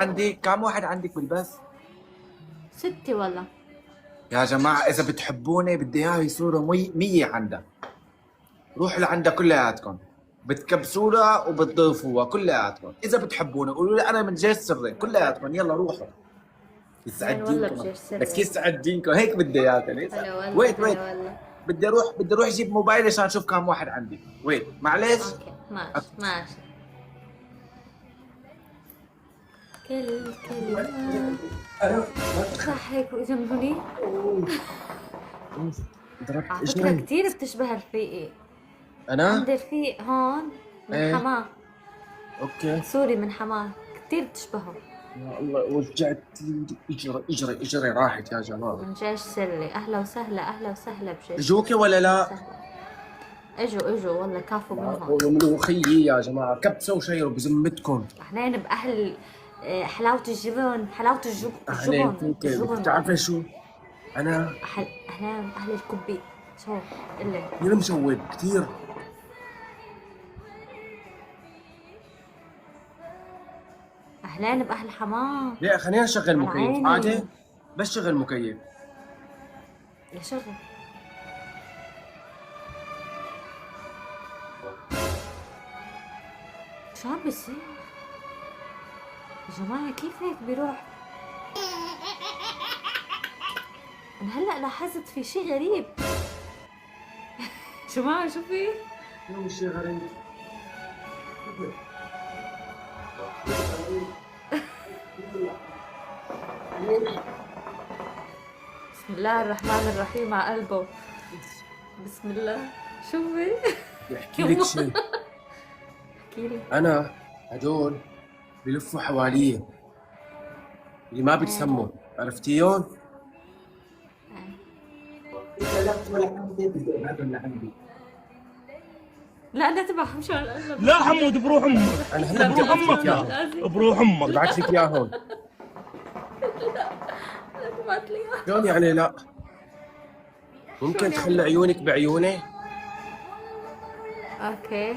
عندي كم واحد عندك بالبث؟ 6 والله. يا جماعة إذا بتحبوني بدي إياها يصيروا 100 عندها. روحوا لعندها كلياتكم، بتكبسوها وبتضيفوها كلياتكم. إذا بتحبوني قولوا لي أنا من جيش سري كلياتكم، يلا روحوا. يسعد هلا والله دينكم، بجيش سري. بس يسعد دينكم هيك بدي إياها. هلا والله. ويت هلا والله. بدي أروح أجيب موبايلي عشان أشوف كم واحد عندي. ويت معلش. اوكي ماشي ماشي. كل كلمة بتضحك وجنبني. ضربت على فكرة إجري. كتير بتشبه رفيقي. أنا؟ عندي رفيق هون من إيه. حماه. أوكي. سوري من حماه، كتير بتشبهه. يا الله وجعت لي. اجري راحت يا جماعة. من جيش سري. أهلا وسهلا أهلا وسهلا بجيش. اجوكي ولا لا؟ اجوا والله كافوا منهم. ملوخية يا جماعة كبسة وشيروا بذمتكم. احنا بأهل حلاوة الجبن، حلاوة أهلين الجبن فيك. بتعرفي شو؟ أنا احنا أهل الكبي. شو قلي كثير مشوق كثير. أهلين بأهل حماه. ليه خلينا نشغل على مكيف عيني. عادي؟ بس شغل مكيف. يا شغل. شو عم بيصير؟ يا جماعة كيف هيك بيروح؟ أنا هلأ لاحظت في شي غريب. جماعة شو في؟ شو شيء غريب؟ بسم الله الرحمن الرحيم على قلبه. بسم الله. شو في؟ يحكي لك شيء. احكي لي. أنا هدول بلفوا حواليه اللي ما بتسموا، عرفتيهم؟ لا لا تبع مشان الله. لا حمود بروح امك. أنا هلا بدي بروح أبعث لك امك إياهم. يا بروح امك. ببعث لك إياهم. لا تبعت لي إياه. شلون يعني لا؟ ممكن تخلي عيونك بعيوني؟ اوكي.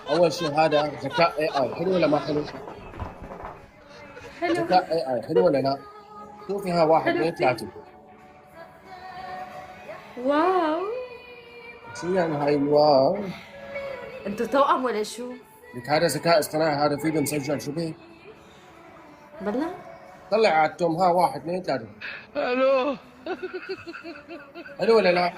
اول شيء هذا ذكاء AI حلو ولا ما حلو؟ حلو. ذكاء AI حلو ولا لا؟ شوفي ها 1 2 3. واو. شو يعني هاي الواو؟ انتوا توأم ولا شو؟ لك هذا ذكاء اصطناعي، هذا فيديو مسجل شو بيه؟ بلا. طلع على التوم ها 1 2 3. الو حلو ولا لا؟